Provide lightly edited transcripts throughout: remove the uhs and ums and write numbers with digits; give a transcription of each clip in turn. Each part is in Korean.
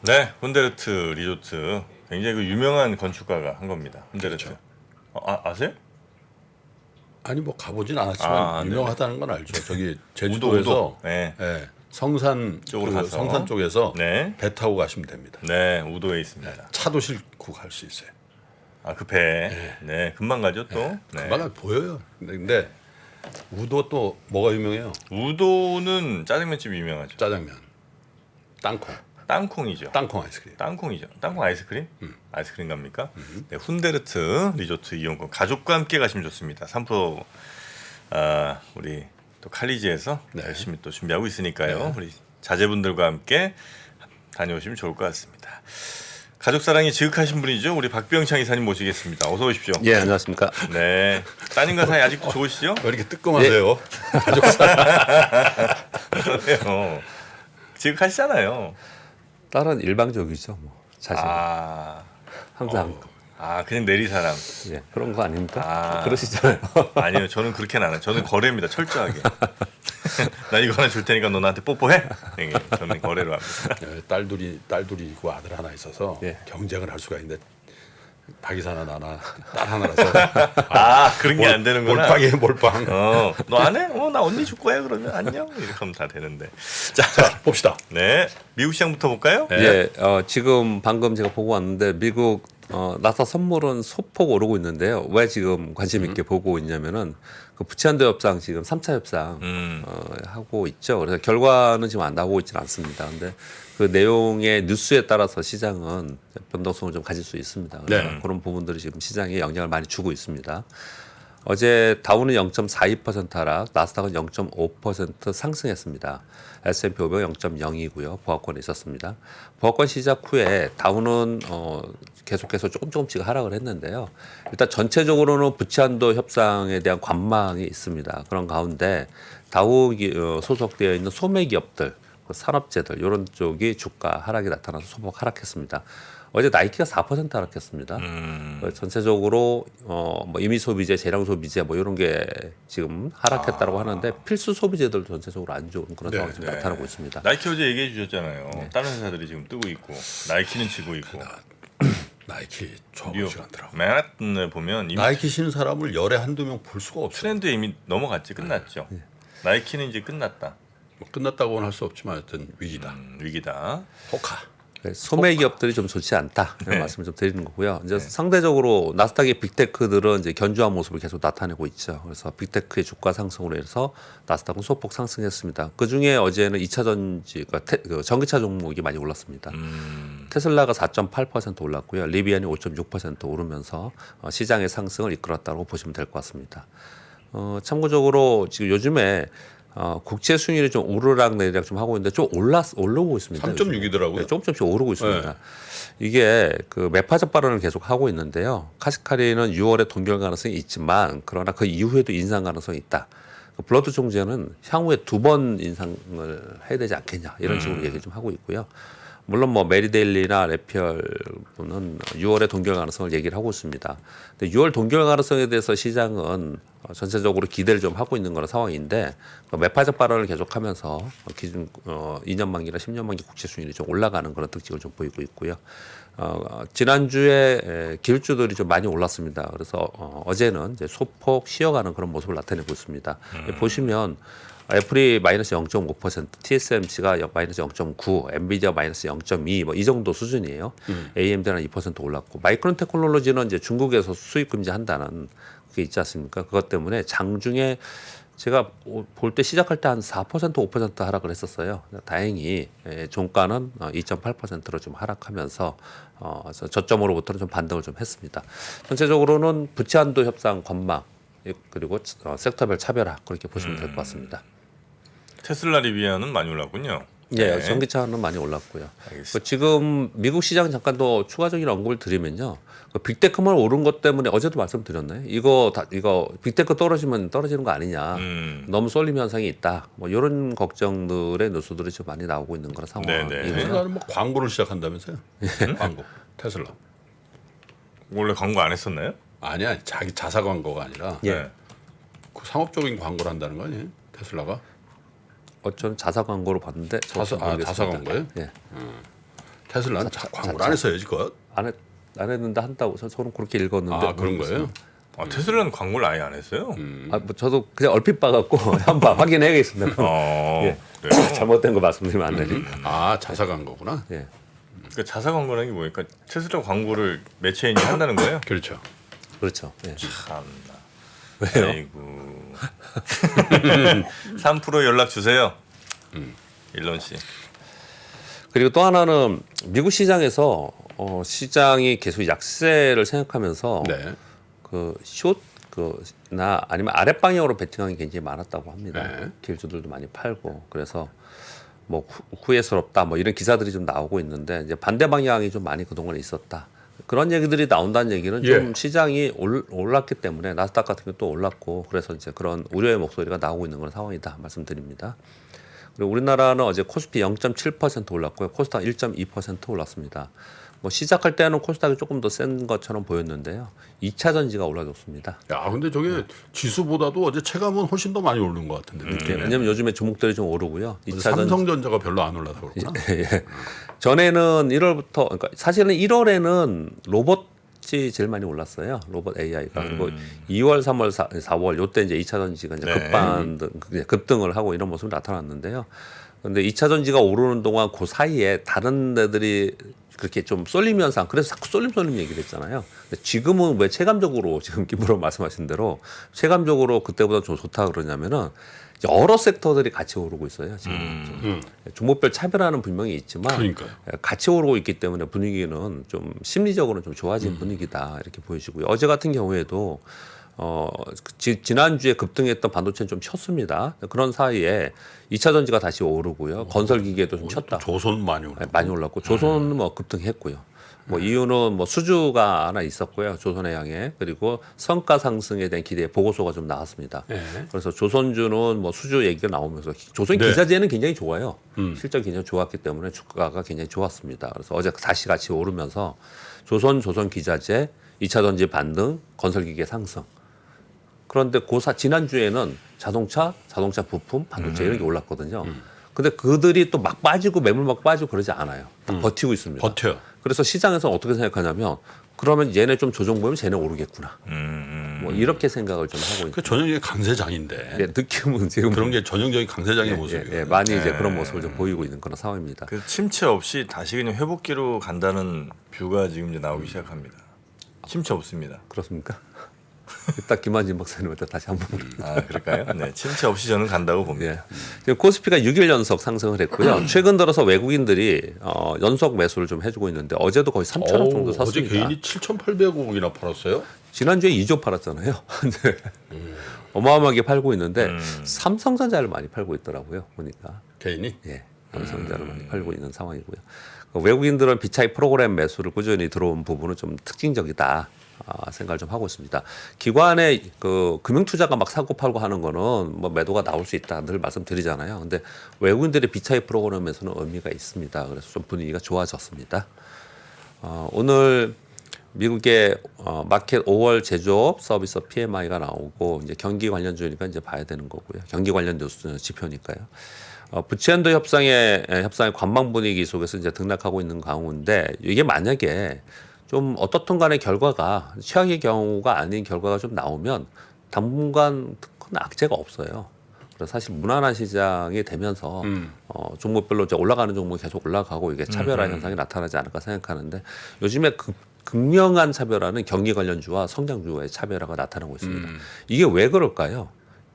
네, 혼데르트 리조트 굉장히 그 유명한 건축가가 한 겁니다. 혼데르트. 그렇죠. 아세요? 아니 뭐 가보진 않았지만 아, 유명하다는 건 알죠. 저기 우도. 제주도에서 네. 예, 성산 쪽으로 그 가서. 성산 쪽에서 네. 배 타고 가시면 됩니다. 네, 우도에 있습니다. 차도 싣고 갈 수 있어요. 아, 그 배. 네, 금방 가죠 또. 네. 금방 보여요. 근데 우도 또 뭐가 유명해요? 우도는 짜장면집이 유명하죠. 짜장면, 땅콩, 땅콩이죠. 땅콩 아이스크림. 땅콩이죠. 땅콩 아이스크림? 아이스크림 갑니까? 네, 혼데르트 리조트 이용권 가족과 함께 가시면 좋습니다. 3% 우리 또 칼리지에서 네. 열심히 또 준비하고 있으니까요. 우리 자제분들과 함께 다녀오시면 좋을 것 같습니다. 가족 사랑이 지극하신 분이죠. 우리 박병창 이사님 모시겠습니다. 어서 오십시오. 예, 안녕하십니까. 네. 따님과 사이 아직도 좋으시죠? 왜 이렇게 뜨끔하세요? 그러네요. 지극하시잖아요. 딸은 일방적이죠, 뭐 사실 항상 그냥 내리사랑. 예, 그런 거 아닙니까? 아. 그러시잖아요. 아니요, 저는 그렇게는 안 해요. 저는 거래입니다, 철저하게. 나 이거 하나 줄 테니까 너 나한테 뽀뽀해. 네, 저는 거래로 합니다. 예, 딸둘이 있고 아들 하나 있어서 예. 경쟁을 할 수가 있는데 박 이사는 나나 딸 하나라서 그런 게 안 되는구나. 몰빵이에요 몰빵. 너 안 해? 나 언니 줄 거야 그러면 안녕. 이렇게 하면 다 되는데. 자 봅시다. 네, 미국 시장부터 볼까요? 예, 지금 방금 제가 보고 왔는데 미국 나사 선물은 소폭 오르고 있는데요. 왜 지금 관심 있게 보고 있냐면은 그 부채한도 협상 지금 3차 협상 하고 있죠. 그래서 결과는 지금 안 나오고 있지는 않습니다. 근데 그 내용의 뉴스에 따라서 시장은 변동성을 좀 가질 수 있습니다. 그래서 네. 그런 부분들이 지금 시장에 영향을 많이 주고 있습니다. 어제 다우는 0.42% 하락, 나스닥은 0.5% 상승했습니다. S&P 500 0.0이고요. 보합권에 있었습니다. 보합권 시작 후에 다우는 계속해서 조금씩 하락을 했는데요. 일단 전체적으로는 부채한도 협상에 대한 관망이 있습니다. 그런 가운데 다우 소속되어 있는 소매 기업들, 산업재들 이런 쪽이 주가 하락이 나타나서 소폭 하락했습니다. 어제 나이키가 4% 하락했습니다. 전체적으로 뭐 임의 소비재, 재량 소비재 뭐 이런 게 지금 하락했다고 하는데 필수 소비재들도 전체적으로 안 좋은 그런 상황이 지금 나타나고 있습니다. 나이키 어제 얘기해 주셨잖아요. 다른 회사들이 지금 뜨고 있고 나이키는 지고 있고. 나이키 뉴욕 좋아하지 않더라고. 맨하튼을 보면 이미 나이키 신는 사람을 열에 한두 명 볼 수가 없어요. 트렌드 이미 넘어갔지, 끝났죠. 나이키는 이제 끝났다. 뭐 끝났다고는 할 수 없지만 하여튼 위기다. 위기다. 호카. 소매 기업들이 좀 좋지 않다 이런 네. 말씀을 좀 드리는 거고요. 이제 상대적으로 나스닥의 빅테크들은 이제 견조한 모습을 계속 나타내고 있죠. 그래서 빅테크의 주가 상승으로 해서 나스닥은 소폭 상승했습니다. 그 중에 어제는 2차 전지, 그러니까 전기차 종목이 많이 올랐습니다. 테슬라가 4.8% 올랐고요. 리비안이 5.6% 오르면서 시장의 상승을 이끌었다고 보시면 될 것 같습니다. 참고적으로 지금 요즘에 국채 수익률이 좀 오르락 내리락 좀 하고 있는데 좀 오르고 있습니다. 3.6이더라고요. 네, 조금씩 오르고 있습니다. 이게 그 매파적 발언을 계속 하고 있는데요. 카시카리는 6월에 동결 가능성이 있지만 그러나 그 이후에도 인상 가능성이 있다. 블러드 총재는 향후에 2번 인상을 해야 되지 않겠냐 이런 식으로 얘기를 좀 하고 있고요. 물론 뭐 메리데일리나 레피얼 분은 6월에 동결 가능성을 얘기를 하고 있습니다. 근데 6월 동결 가능성에 대해서 시장은 전체적으로 기대를 좀 하고 있는 그런 상황인데 매파적 발언을 계속하면서 기준 2년 만기나 10년 만기 국채 수익률이 좀 올라가는 그런 특징을 좀 보이고 있고요. 지난주에 기술주들이 좀 많이 올랐습니다. 그래서 어제는 이제 소폭 쉬어가는 그런 모습을 나타내고 있습니다. 보시면 애플이 마이너스 0.5%, TSMC가 마이너스 0.9, 엔비디아 마이너스 0.2, 뭐 이 정도 수준이에요. AMD는 2% 올랐고, 마이크론 테크놀로지는 이제 중국에서 수입 금지한다는 게 있지 않습니까? 그것 때문에 장중에 제가 볼 때 시작할 때 한 4%, 5% 하락을 했었어요. 다행히 종가는 2.8%로 좀 하락하면서 저점으로부터는 좀 반등을 좀 했습니다. 전체적으로는 부채 한도 협상 관망 그리고 섹터별 차별화 그렇게 보시면 될 것 같습니다. 테슬라 리비안은 많이 올랐군요. 예, 네. 전기차는 많이 올랐고요. 알겠습니다. 지금 미국 시장 잠깐 더 추가적인 언급을 드리면요. 빅테크만 오른 것 때문에 어제도 말씀드렸나요? 이거 빅테크 떨어지면 떨어지는 거 아니냐. 너무 쏠림 현상이 있다. 뭐 이런 걱정들의 뉴스들이 좀 많이 나오고 있는 그런 상황이고요. 테슬라는 뭐 광고를 시작한다면서요? 광고. 테슬라. 원래 광고 안 했었나요? 아니야 자기 자사 광고가 아니라 예. 그 상업적인 광고를 한다는 거 아니에요? 테슬라가? 저는 자사 광고를 봤는데 자사 광고예요? 예. 테슬라는 광고를 안 했어요 지금. 안 했는데 한다고 저는 그렇게 읽었는데. 아 그런 거예요? 아, 테슬라는 광고를 아예 안 했어요? 뭐 저도 그냥 얼핏 봐갖고 한번 확인해야겠습니다. 어, 예. 그래요? 잘못된 거 말씀드리면 안 되니? 아 자사 광고구나. 예. 그러니까 자사 광고라는 게 뭐니까 테슬라 광고를 매체인이 한다는 거예요? 그렇죠. 그렇죠. 예. 참나. 왜요? 아이고. 3% 연락 주세요. 일론 씨. 그리고 또 하나는 미국 시장에서 시장이 계속 약세를 생각하면서 네. 그숏나 아니면 아랫 방향으로 베팅하는 게 굉장히 많았다고 합니다. 네. 길주들도 많이 팔고 그래서 뭐 후회스럽다 뭐 이런 기사들이 좀 나오고 있는데 이제 반대 방향이 좀 많이 그동안 있었다. 그런 얘기들이 나온다는 얘기는 좀 예. 시장이 올랐기 때문에 나스닥 같은 게 또 올랐고 그래서 이제 그런 우려의 목소리가 나오고 있는 그런 상황이다 말씀드립니다. 그리고 우리나라는 어제 코스피 0.7% 올랐고요. 코스닥 1.2% 올랐습니다. 뭐 시작할 때는 코스닥이 조금 더 센 것처럼 보였는데요. 2차 전지가 올라줬습니다. 야 근데 저게 지수보다도 어제 체감은 훨씬 더 많이 오른 것 같은데. 느낌에. 왜냐면 요즘에 종목들이 좀 오르고요. 2차 전지 삼성전자가 별로 안 올라서 그렇구나. 예. 전에는 1월부터 그러니까 사실은 1월에는 로봇이 제일 많이 올랐어요. 로봇 AI가. 그리고 2월, 3월, 4월 요때 이제 2차 전지가 이제 네. 급등을 하고 이런 모습이 나타났는데요. 근데 2차 전지가 오르는 동안 그 사이에 다른 데들이 그렇게 좀 쏠림 현상, 그래서 자꾸 쏠림 얘기를 했잖아요. 근데 지금은 왜 체감적으로 지금 김부로 말씀하신 대로 체감적으로 그때보다 좀 좋다 그러냐면은 여러 섹터들이 같이 오르고 있어요. 지금 종목별 차별화는 분명히 있지만 그러니까요. 같이 오르고 있기 때문에 분위기는 좀 심리적으로 좀 좋아진 분위기다 이렇게 보여지고요. 어제 같은 경우에도 지난주에 급등했던 반도체는 좀 쳤습니다. 그런 사이에 2차 전지가 다시 오르고요. 건설기계도 좀 쳤다. 조선 많이 오르고. 많이 올랐고 조선은 뭐 급등했고요. 뭐 이유는 뭐 수주가 하나 있었고요. 조선의 향해 그리고 성과 상승에 대한 기대 보고서가 좀 나왔습니다. 네. 그래서 조선주는 뭐 수주 얘기가 나오면서 조선 네. 기자재는 굉장히 좋아요. 실적이 굉장히 좋았기 때문에 주가가 굉장히 좋았습니다. 그래서 어제 다시 같이 오르면서 조선 기자재, 2차 전지 반등, 건설기계 상승. 그런데 지난주에는 자동차 부품, 반도체 이런 게 올랐거든요. 근데 그들이 또 막 빠지고 매물 막 빠지고 그러지 않아요. 다 버티고 있습니다. 버텨요. 그래서 시장에서는 어떻게 생각하냐면 그러면 얘네 좀 조정 보이면 쟤네 오르겠구나. 뭐 이렇게 생각을 좀 하고 있는. 그 전형적인 강세장인데. 예, 느낌은 지금 그런 게 전형적인 강세장의 모습이에요. 예, 많이 이제 그런 모습을 좀 보이고 있는 그런 상황입니다. 그 침체 없이 다시 그냥 회복기로 간다는 뷰가 지금 이제 나오기 시작합니다. 침체 없습니다. 그렇습니까? 이따 김한진 박사님한테 다시 한번. 아, 그럴까요? 네, 침체 없이 저는 간다고 봅니다. 예. 지금 코스피가 6일 연속 상승을 했고요. 최근 들어서 외국인들이 연속 매수를 좀 해주고 있는데 어제도 거의 3,000원 정도 어제 샀습니다. 개인이 7,800억이나 팔았어요? 지난주에 2조 팔았잖아요. 네. 어마어마하게 팔고 있는데 삼성전자를 많이 팔고 있더라고요. 보니까. 개인이? 예. 삼성전자를 많이 팔고 있는 상황이고요. 외국인들은 비차익 프로그램 매수를 꾸준히 들어온 부분은 좀 특징적이다. 생각을 좀 하고 있습니다. 기관의 그 금융투자가 막 사고 팔고 하는 거는 뭐 매도가 나올 수 있다 늘 말씀드리잖아요. 근데 외국인들의 비차익 프로그램에서는 의미가 있습니다. 그래서 좀 분위기가 좋아졌습니다. 오늘 미국의 마켓 5월 제조업 서비스 PMI가 나오고 이제 경기 관련주니까 이제 봐야 되는 거고요. 경기 관련 뉴스 지표니까요. 부채연도 협상의 관망 분위기 속에서 이제 등락하고 있는 가운데 이게 만약에 좀 어떻든 간의 결과가 최악의 경우가 아닌 결과가 좀 나오면 당분간 큰 악재가 없어요. 그래서 사실 무난한 시장이 되면서 종목별로 이제 올라가는 종목이 계속 올라가고 이게 차별화 현상이 나타나지 않을까 생각하는데 요즘에 극명한 차별화는 경기 관련주와 성장주의 차별화가 나타나고 있습니다. 이게 왜 그럴까요?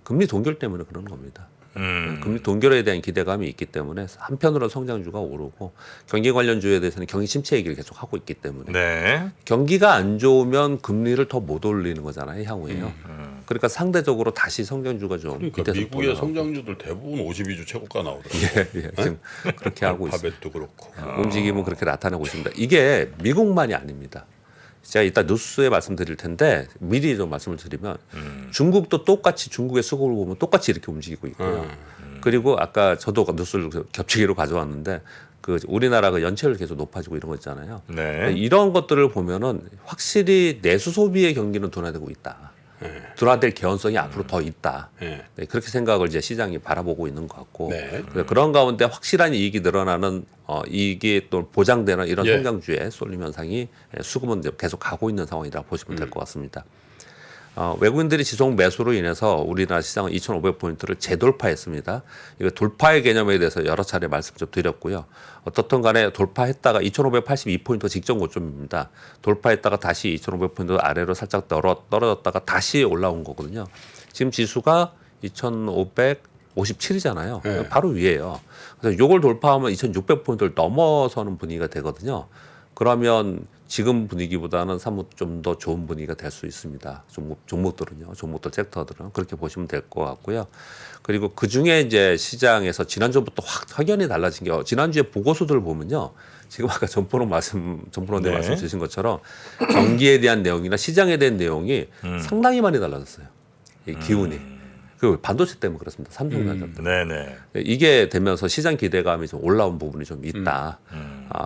금리 동결 때문에 그런 겁니다. 금리 동결에 대한 기대감이 있기 때문에 한편으로는 성장주가 오르고 경기 관련주에 대해서는 경기 침체 얘기를 계속 하고 있기 때문에 네. 경기가 안 좋으면 금리를 더 못 올리는 거잖아요, 향후에요. 그러니까 상대적으로 다시 성장주가 좀 그러니까 밑에서 미국의 올라가고. 성장주들 대부분 52주 최고가 나오더라고요. 예, 지금 그렇게 하고 있습니다. 알파벳도 그렇고. 움직임은 그렇게 나타나고 있습니다. 이게 미국만이 아닙니다. 제가 이따 뉴스에 말씀드릴 텐데 미리 좀 말씀을 드리면 중국도 똑같이 중국의 수급을 보면 똑같이 이렇게 움직이고 있고요. 그리고 아까 저도 뉴스를 겹치기로 가져왔는데 그 우리나라 그 연체율 계속 높아지고 이런 거 있잖아요. 네. 이런 것들을 보면은 확실히 내수 소비의 경기는 둔화되고 있다. 둔화될 개연성이 앞으로 더 있다. 네. 네, 그렇게 생각을 이제 시장이 바라보고 있는 것 같고 네. 그래서 그런 가운데 확실한 이익이 늘어나는 이익이 또 보장되는 이런 예. 성장주의 쏠림 현상이 수급은 이제 계속 가고 있는 상황이라 보시면 될 것 같습니다. 외국인들이 지속 매수로 인해서 우리나라 시장은 2,500포인트를 재돌파했습니다. 이거 돌파의 개념에 대해서 여러 차례 말씀 좀 드렸고요. 어떻든 간에 돌파했다가 2,582포인트 직전 고점입니다. 돌파했다가 다시 2,500포인트 아래로 살짝 떨어졌다가 다시 올라온 거거든요. 지금 지수가 2,557이잖아요. 네. 바로 위에요. 그래서 이걸 돌파하면 2,600포인트를 넘어서는 분위기가 되거든요. 그러면 지금 분위기보다는 사뭇 좀 더 좋은 분위기가 될 수 있습니다. 종목들은요, 종목들 섹터들은 그렇게 보시면 될 것 같고요. 그리고 그 중에 이제 시장에서 지난주부터 확연히 달라진 게 지난주에 보고서들을 보면요. 지금 아까 전포론 네. 말씀 주신 것처럼 경기에 대한 내용이나 시장에 대한 내용이 상당히 많이 달라졌어요. 이 기운이. 그 반도체 때문에 그렇습니다. 삼성전자 때문에. 네네. 이게 되면서 시장 기대감이 좀 올라온 부분이 좀 있다.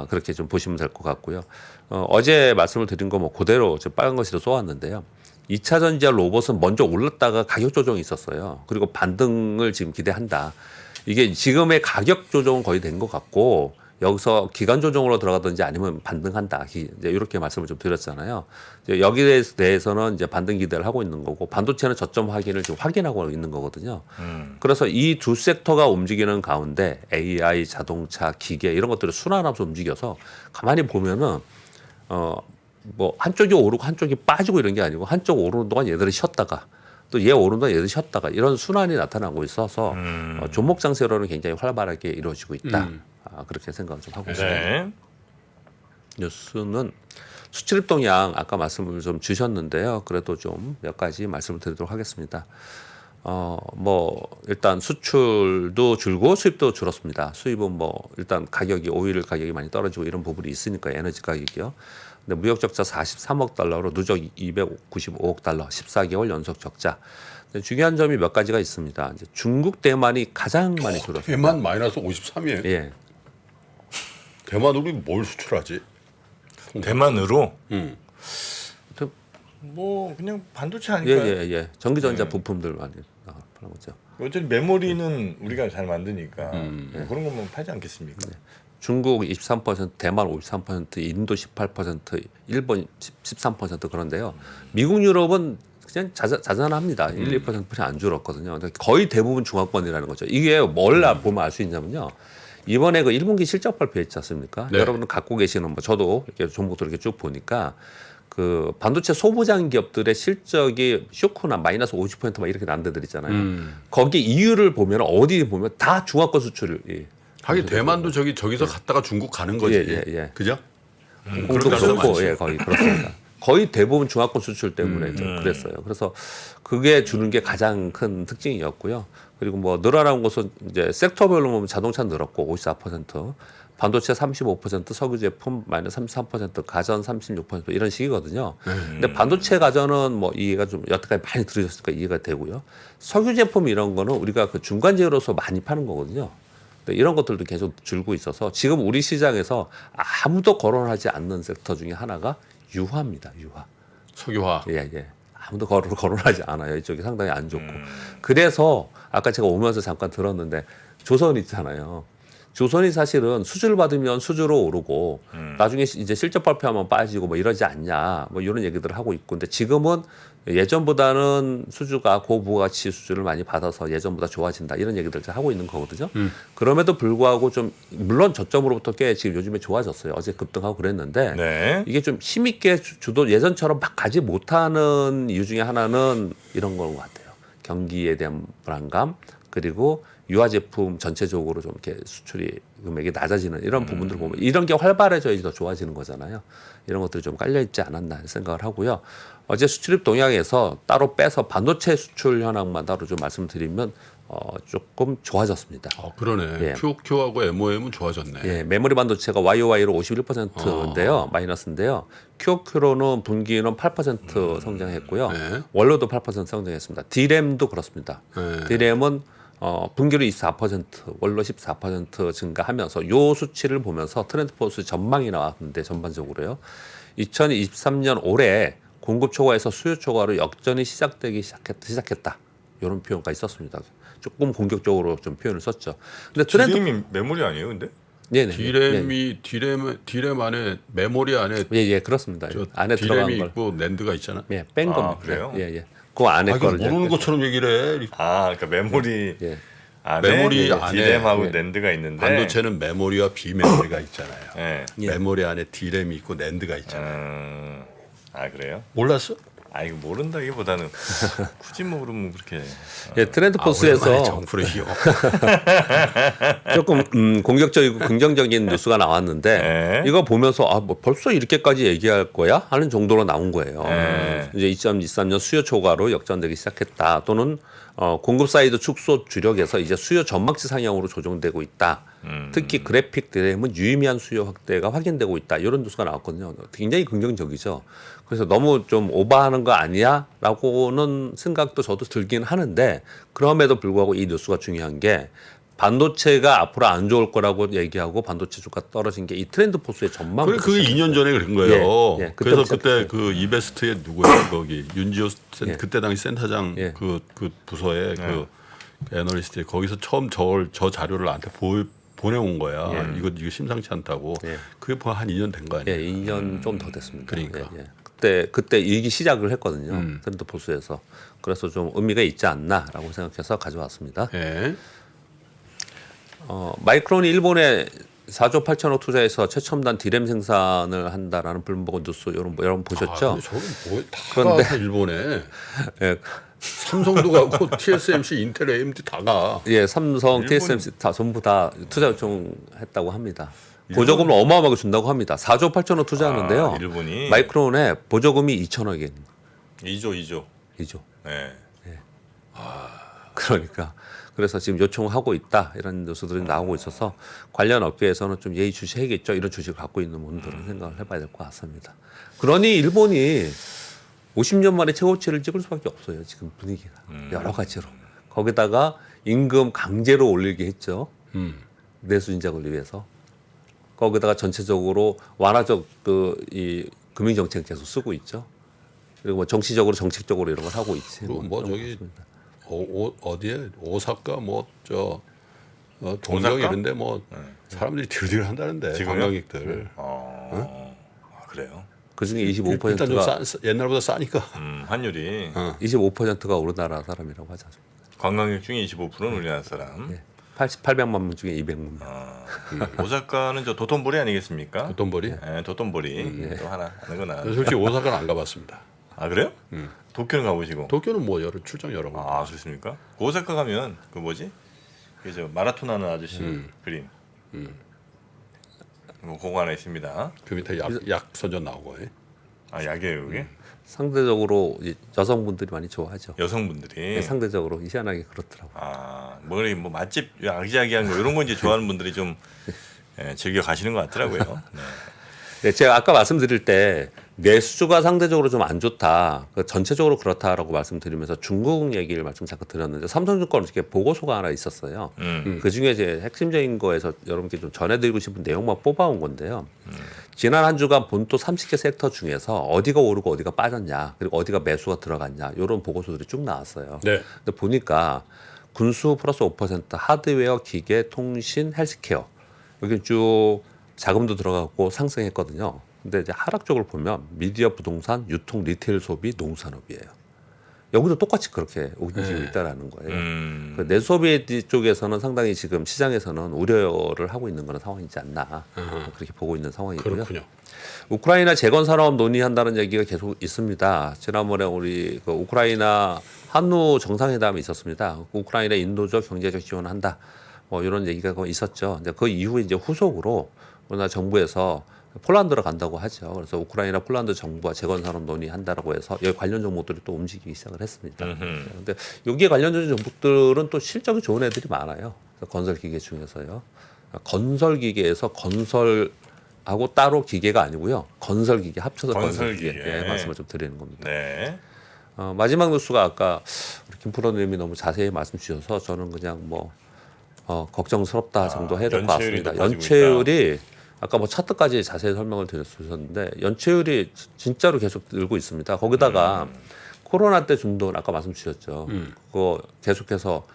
그렇게 좀 보시면 될 것 같고요. 어제 말씀을 드린 거 뭐 그대로 저 빨간 것으로 쏘았는데요. 2차 전지와 로봇은 먼저 올랐다가 가격 조정이 있었어요. 그리고 반등을 지금 기대한다. 이게 지금의 가격 조정은 거의 된 것 같고 여기서 기간 조정으로 들어가든지 아니면 반등한다. 이제 이렇게 말씀을 좀 드렸잖아요. 이제 여기에 대해서는 이제 반등 기대를 하고 있는 거고 반도체는 저점 확인을 지금 확인하고 있는 거거든요. 그래서 이 두 섹터가 움직이는 가운데 AI, 자동차, 기계 이런 것들을 순환하면서 움직여서 가만히 보면은 뭐 한쪽이 오르고 한쪽이 빠지고 이런 게 아니고 한쪽 오르는 동안 얘들이 쉬었다가 또 얘 오르는 동안 얘들이 쉬었다가 이런 순환이 나타나고 있어서 종목 장세로는 굉장히 활발하게 이루어지고 있다. 그렇게 생각을 좀 하고 있습니다. 네. 뉴스는 수출입 동향 아까 말씀을 좀 주셨는데요. 그래도 좀 몇 가지 말씀을 드리도록 하겠습니다. 뭐 일단 수출도 줄고 수입도 줄었습니다. 수입은 뭐 일단 가격이 오일 가격이 많이 떨어지고 이런 부분이 있으니까 에너지 가격이요. 근데 무역 적자 43억 달러로 누적 295억 달러, 14개월 연속 적자. 근데 중요한 점이 몇 가지가 있습니다. 이제 중국, 대만이 가장 많이 줄었습니다. 대만 마이너스 53이에요. 예. 대만 우리 뭘 수출하지? 대만으로 그- 뭐 그냥 반도체 예, 아닐까요? 예. 전기전자 부품들 많이 파는 거죠. 어차피 메모리는 우리가 잘 만드니까 뭐 그런 것만 팔지 않겠습니까? 중국 23%, 대만 53%, 인도 18%, 일본 13% 그런데요. 미국, 유럽은 그냥 자잘합니다. 1, 2%뿐이 안 줄었거든요. 근데 거의 대부분 중화권이라는 거죠. 이게 뭘 보면 알 수 있냐면요. 이번에 그 1분기 실적 발표했지 않습니까? 네. 여러분은 갖고 계시는 뭐 저도 이렇게 종목들 이렇게 쭉 보니까 그 반도체 소부장 기업들의 실적이 쇼크나 마이너스 50%막 이렇게 난 데들 있잖아요. 거기 이유를 보면 어디 보면 다 중화권 수출이 하긴 대만도 저기서 갔다가 중국 가는 거지. 예. 그죠? 공도 그런 데도 그렇고 많지. 예, 거의 그렇습니다. 거의 대부분 중화권 수출 때문에 좀 그랬어요. 그래서 그게 주는 게 가장 큰 특징이었고요. 그리고 뭐 늘어난 것은 이제 섹터별로 보면 자동차 늘었고 54%, 반도체 35%, 석유 제품 마이너스 33%, 가전 36% 이런 식이거든요. 근데 반도체 가전은 뭐 이해가 좀 여태까지 많이 들으셨으니까 이해가 되고요. 석유 제품 이런 거는 우리가 그 중간재료로서 많이 파는 거거든요. 근데 이런 것들도 계속 줄고 있어서 지금 우리 시장에서 아무도 거론하지 않는 섹터 중에 하나가 유화입니다. 유화. 석유화. 예. 아무도 거론하지 않아요. 이쪽이 상당히 안 좋고. 그래서 아까 제가 오면서 잠깐 들었는데 조선 있잖아요. 조선이 사실은 수주를 받으면 수주로 오르고 나중에 이제 실적 발표하면 빠지고 뭐 이러지 않냐 뭐 이런 얘기들을 하고 있고 근데 지금은 예전보다는 수주가 고부가치 수주를 많이 받아서 예전보다 좋아진다 이런 얘기들을 하고 있는 거거든요. 그럼에도 불구하고 좀 물론 저점으로부터 꽤 지금 요즘에 좋아졌어요. 어제 급등하고 그랬는데 네. 이게 좀 힘있게 주도 예전처럼 막 가지 못하는 이유 중에 하나는 이런 건 것 같아요. 경기에 대한 불안감 그리고 유화 제품 전체적으로 좀 이렇게 수출이 금액이 낮아지는 이런 부분들을 보면 이런 게 활발해져야지 더 좋아지는 거잖아요. 이런 것들이 좀 깔려 있지 않았나 생각을 하고요. 어제 수출입 동향에서 따로 빼서 반도체 수출 현황만 따로 좀 말씀드리면 조금 좋아졌습니다. 그러네. 예. QOQ하고 MOM은 좋아졌네. 예, 메모리 반도체가 YOY로 51%인데요. 마이너스인데요. QOQ로는 분기는 8% 성장했고요. 네. 원로도 8% 성장했습니다. D램도 그렇습니다. 네. D램은 분기로 24%, 원로 14% 증가하면서 요 수치를 보면서 트렌드포스 전망이 나왔는데 전반적으로요. 2023년 올해 공급 초과에서 수요 초과로 역전이 시작했다. 이런 표현까지 썼습니다. 조금 공격적으로 좀 표현을 썼죠. 근데 트렌드 디램이 메모리 아니에요, 근데? 네네. 디램 안에 메모리 안에 예, 그렇습니다. 저 안에 들어간 디램이 걸 있고 낸드가 있잖아. 예, 뺀 아, 겁니다. 그래요? 예. 그 안에 아, 이거 거를 이제 모르는 것처럼 얘기를 해. 아, 그러니까 메모리 예. 안에 메모리 안에 디램하고 예. 낸드가 있는데. 반도체는 메모리와 비메모리가 있잖아요. 예. 메모리 안에 디램이 있고 낸드가 있잖아요. 아 그래요? 몰랐어? 아 이거 모른다기보다는 굳이 모르면 그렇게. 예, 트렌드 오랜만에 포스에서 정프로 이어. 조금 공격적이고 긍정적인 뉴스가 나왔는데 네. 이거 보면서 뭐 벌써 이렇게까지 얘기할 거야 하는 정도로 나온 거예요. 네. 이제 2023년 수요 초과로 역전되기 시작했다. 또는 공급 사이드 축소 주력에서 이제 수요 전망치 상향으로 조정되고 있다. 특히 그래픽 드램은 유의미한 수요 확대가 확인되고 있다. 이런 뉴스가 나왔거든요. 굉장히 긍정적이죠. 그래서 너무 좀 오버하는 거 아니야?라고는 생각도 저도 들긴 하는데 그럼에도 불구하고 이 뉴스가 중요한 게 반도체가 앞으로 안 좋을 거라고 얘기하고 반도체 주가 떨어진 게 이 트렌드 포스의 전망. 그래 그게 2년 전에 그런 거예요. 예, 그래서 그때부터 그때 그 이베스트의 누구예요? 거기 윤지호 예. 그때 당시 센터장 예. 그 부서에 그 애널리스트에 거기서 처음 저 자료를 나한테 보내온 거야. 이거 심상치 않다고. 예. 그게 한 2년 된 거 아니에요? 예, 2년 좀 더 됐습니다. 그러니까. 예. 그때 일기 시작을 했거든요. 트렌드 포스에서. 그래서 좀 의미가 있지 않나라고 생각해서 가져왔습니다. 예. 마이크론이 일본에 4조 8천억 투자해서 최첨단 디램 생산을 한다라는 블룸버그 뉴스 여러분 보셨죠? 아, 근데 저는 뭐다 그런데- 가서 일본에 예, 삼성도 가고 TSMC, 인텔, AMD 다 가. 예, 삼성, TSMC 다 전부 다 투자 요청했다고 합니다. 보조금을 어마어마하게 준다고 합니다. 4조 8천억 투자하는데요. 아, 일본이 마이크론에 보조금이 2천억엔 2조. 이죠. 네. 그러니까 그래서 지금 요청하고 있다 이런 뉴스들이 나오고 있어서 관련 업계에서는 좀 예의주시해야겠죠. 이런 주식을 갖고 있는 분들은 생각을 해봐야 될 것 같습니다. 그러니 일본이 50년 만에 최고치를 찍을 수밖에 없어요. 지금 분위기가 여러 가지로 거기다가 임금 강제로 올리게 했죠. 내수 인작을 위해서 거기다가 전체적으로 완화적 이 금융 정책 계속 쓰고 있죠. 그리고 뭐 정치적으로 정책적으로 이런 걸 하고 있지. 뭐 그런 저기 것 같습니다. 어디에 오사카 동경 오사카? 이런데 뭐 사람들이 들들 한다는데 지금요? 관광객들. 아, 그래요. 그 중에 일단 좀 25%가 옛날보다 싸니까. 환율이 25%가 우리나라 사람이라고 하지 않습니까? 관광객 중에 25%는 우리나라 사람. 예. 800만 명 중에 200만 명. 오사카는 저 도톤보리 아니겠습니까? 돈벌이. 네, 도톤보리 또 하나 하는구나. 솔직히 오사카는 안 가봤습니다. 아 그래요? 도쿄는 가보시고. 도쿄는 뭐 출장 여러 번. 아 그렇습니까? 그 오사카 가면 그 뭐지? 그저 마라톤 하는 아저씨 그림. 뭐 그거 하나 있습니다. 그 밑에 약 선전 나오고. 예. 아 약이에요 그게? 상대적으로 이제 여성분들이 많이 좋아하죠. 여성분들이. 네, 상대적으로 희한하게 그렇더라고요. 뭐 맛집 아기자기한 거 이런 거 이제 좋아하는 분들이 좀 즐겨 가시는 것 같더라고요. 네. 네, 제가 아까 말씀드릴 때 내수가 상대적으로 좀 안 좋다. 전체적으로 그렇다라고 말씀드리면서 중국 얘기를 말씀 잠깐 드렸는데 삼성증권 이렇게 보고서가 하나 있었어요. 그 중에 이제 핵심적인 거에서 여러분께 좀 전해드리고 싶은 내용만 뽑아온 건데요. 지난 한 주간 본토 30개 섹터 중에서 어디가 오르고 어디가 빠졌냐, 그리고 어디가 매수가 들어갔냐 이런 보고서들이 쭉 나왔어요. 네. 근데 보니까 군수 플러스 5%, 하드웨어, 기계, 통신, 헬스케어 여기 쭉 자금도 들어갔고 상승했거든요. 근데 이제 하락 쪽을 보면 미디어, 부동산, 유통, 리테일, 소비, 농산업이에요. 여기도 똑같이 그렇게 움직이고 있다라는 거예요. 그 내수소비 쪽에서는 상당히 지금 시장에서는 우려를 하고 있는 그런 상황이지 않나 그렇게 보고 있는 상황이고요. 그렇군요. 우크라이나 재건 산업 논의한다는 얘기가 계속 있습니다. 지난번에 우리 그 우크라이나 한우 정상회담이 있었습니다. 우크라이나 인도적 경제적 지원한다. 뭐 이런 얘기가 있었죠. 근데 그 이후에 이제 후속으로 우리나라 정부에서 폴란드로 간다고 하죠. 그래서 우크라이나 폴란드 정부와 재건 산업 논의한다라고 해서 여기 관련 종목들이 또 움직이기 시작을 했습니다. 그런데 여기에 관련된 종목들은 또 실적이 좋은 애들이 많아요. 건설 기계 중에서요. 건설 기계에서 건설하고 따로 기계가 아니고요. 건설 기계 합쳐서 건설 기계 말씀을 좀 드리는 겁니다. 네. 마지막 뉴스가 아까 우리 김 프로님이 너무 자세히 말씀 주셔서 저는 그냥 뭐 걱정스럽다 정도 해야 될 것 연체율이 같습니다. 높아지고 연체율이 아까 뭐 차트까지 자세히 설명을 드렸었는데 연체율이 진짜로 계속 늘고 있습니다. 거기다가 코로나 때 줌도 아까 말씀 주셨죠. 그거 계속해서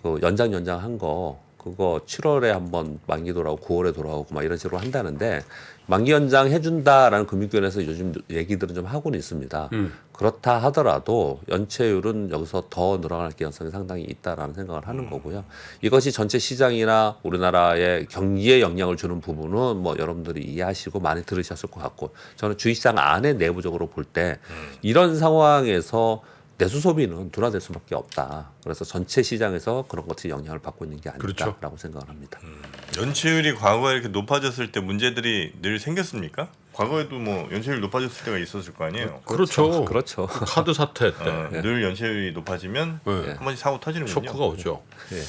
그 연장한 거 그거 7월에 한번 만기 돌아오고 9월에 돌아오고 막 이런 식으로 한다는데 만기 연장 해준다라는 금융권에서 요즘 얘기들은 좀 하고는 있습니다. 그렇다 하더라도 연체율은 여기서 더 늘어날 가능성이 상당히 있다라는 생각을 하는 거고요. 이것이 전체 시장이나 우리나라의 경기에 영향을 주는 부분은 뭐 여러분들이 이해하시고 많이 들으셨을 것 같고 저는 주식시장 안에 내부적으로 볼 때 이런 상황에서 내수 소비는 둔화될 수밖에 없다. 그래서 전체 시장에서 그런 것들이 영향을 받고 있는 게 아닐까라고 그렇죠. 생각을 합니다. 연체율이 과거에 이렇게 높아졌을 때 문제들이 늘 생겼습니까? 과거에도 뭐 연체율 높아졌을 때가 있었을 거 아니에요. 그렇죠. 그렇죠. 카드 사태 때 늘 연체율이 높아지면 네. 한 번씩 사고 터지는군요. 쇼크가 오죠. 예.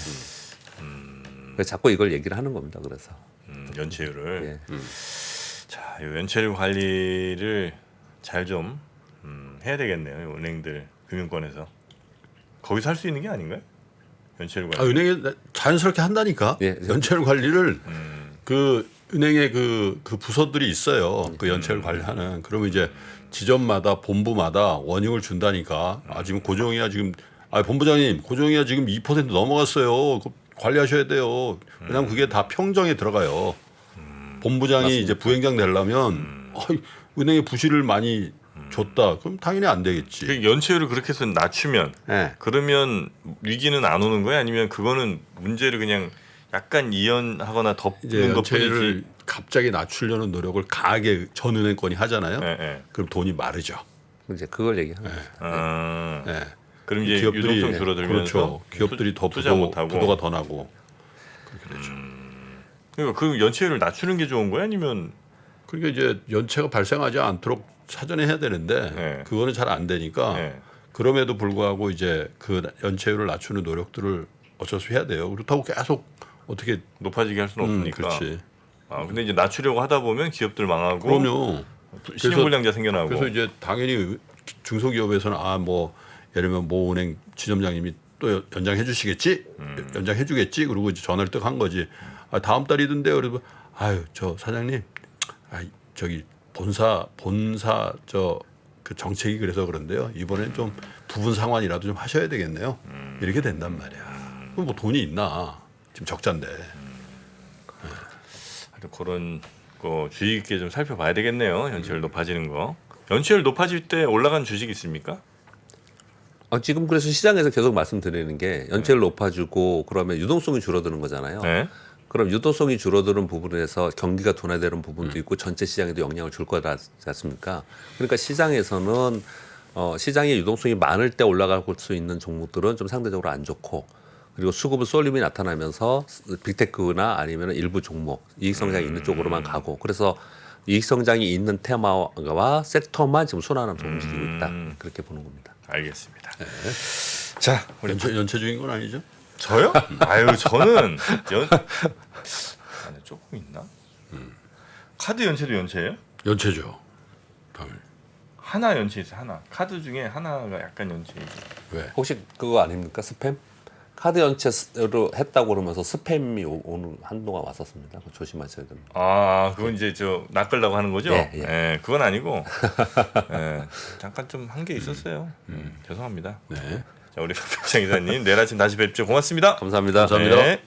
그래서 자꾸 이걸 얘기를 하는 겁니다. 그래서 연체율을. 예. 자, 이 연체율 관리를 잘 좀 해야 되겠네요. 이 은행들 금융권에서 거기서 할 수 있는 게 아닌가요? 연체율 관리. 은행이 자연스럽게 한다니까. 예. 연체율 관리를 그 은행의 그 부서들이 있어요. 그 연체율 관리하는. 그러면 이제 지점마다 본부마다 원익을 준다니까. 지금 고정이야 지금. 본부장님 고정이야 지금 2% 넘어갔어요. 그거 관리하셔야 돼요. 왜냐하면 그게 다 평정에 들어가요. 본부장이 맞습니다. 이제 부행장 되려면 은행에 부실을 많이 줬다. 그럼 당연히 안 되겠지. 그 연체율을 그렇게 해서 낮추면 네. 그러면 위기는 안 오는 거예요? 아니면 그거는 문제를 그냥 약간 이연하거나 이제 덮는 연체율을 것뿐이지? 갑자기 낮추려는 노력을 강하게 전 은행권이 하잖아요. 예, 예. 그럼 돈이 마르죠. 이제 그걸 얘기하는 거예요. 아, 네. 그럼 이제 기업들이 유동성 줄어들면서 그렇죠. 기업들이 더 투자 못하고. 부도가 더 나고. 그러니까 그 연체율을 낮추는 게 좋은 거야? 아니면 그러니까 이제 연체가 발생하지 않도록 사전에 해야 되는데 네. 그거는 잘 안 되니까 네. 그럼에도 불구하고 이제 그 연체율을 낮추는 노력들을 어쩔 수 해야 돼요. 그렇다고 계속 어떻게 높아지게 할 수는 없으니까. 그렇지. 근데 이제 낮추려고 하다 보면 기업들 망하고 그럼요. 신용불량자 생겨나고. 그래서 이제 당연히 중소기업에서는 뭐 예를 들면 모 은행 지점장님이 또 연장해 주시겠지, 연장해 주겠지. 그리고 이제 전화를 딱 한 거지. 다음 달이던데요. 그래서 저 사장님, 저기 본사 그 정책이 그래서 그런데요. 이번엔 좀 부분 상환이라도 좀 하셔야 되겠네요. 이렇게 된단 말이야. 그럼 뭐 돈이 있나? 지금 적자인데. 하여튼 그런 거 주의 깊게 좀 살펴봐야 되겠네요. 연체율 높아지는 거. 연체율 높아질 때 올라간 주식 있습니까? 지금 그래서 시장에서 계속 말씀드리는 게 연체율 높아지고 그러면 유동성이 줄어드는 거잖아요. 네. 그럼 유동성이 줄어드는 부분에서 경기가 둔화되는 부분도 있고 전체 시장에도 영향을 줄 거지 않습니까? 그러니까 시장에서는 시장의 유동성이 많을 때 올라갈 수 있는 종목들은 좀 상대적으로 안 좋고 그리고 수급의 쏠림이 나타나면서 빅테크나 아니면 일부 종목 이익 성장이 있는 쪽으로만 가고 그래서 이익 성장이 있는 테마와 섹터만 지금 순환하면서 움직이고 있다 그렇게 보는 겁니다. 알겠습니다. 자, 우리 연체 중인 건 아니죠? 저요? 저는 안에 조금 있나? 카드 연체도 연체예요? 연체죠. 당연히. 하나 연체 있어요. 하나. 카드 중에 하나가 약간 연체이죠. 왜? 혹시 그거 아닙니까? 스팸? 카드 연체로 했다고 그러면서 스팸이 오늘 한동안 왔었습니다. 그거 조심하셔야 됩니다. 그건 이제 낚으려고 하는 거죠? 예, 예. 그건 아니고 잠깐 좀 한 게 있었어요. 죄송합니다. 네. 자, 우리 박병창 기자님 내일 아침 다시 뵙죠. 고맙습니다. 감사합니다. 네.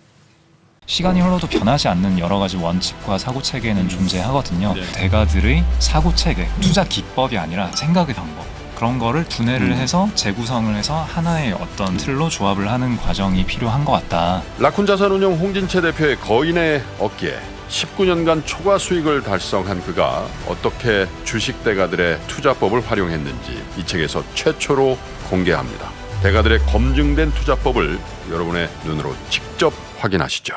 시간이 흘러도 변하지 않는 여러 가지 원칙과 사고 체계는 존재하거든요. 대가들의 사고 체계, 투자 기법이 아니라 생각의 방법. 그런 거를 분해를 해서 재구성을 해서 하나의 어떤 틀로 조합을 하는 과정이 필요한 것 같다. 라쿤 자산운용 홍진채 대표의 거인의 어깨 19년간 초과 수익을 달성한 그가 어떻게 주식 대가들의 투자법을 활용했는지 이 책에서 최초로 공개합니다. 대가들의 검증된 투자법을 여러분의 눈으로 직접 확인하시죠.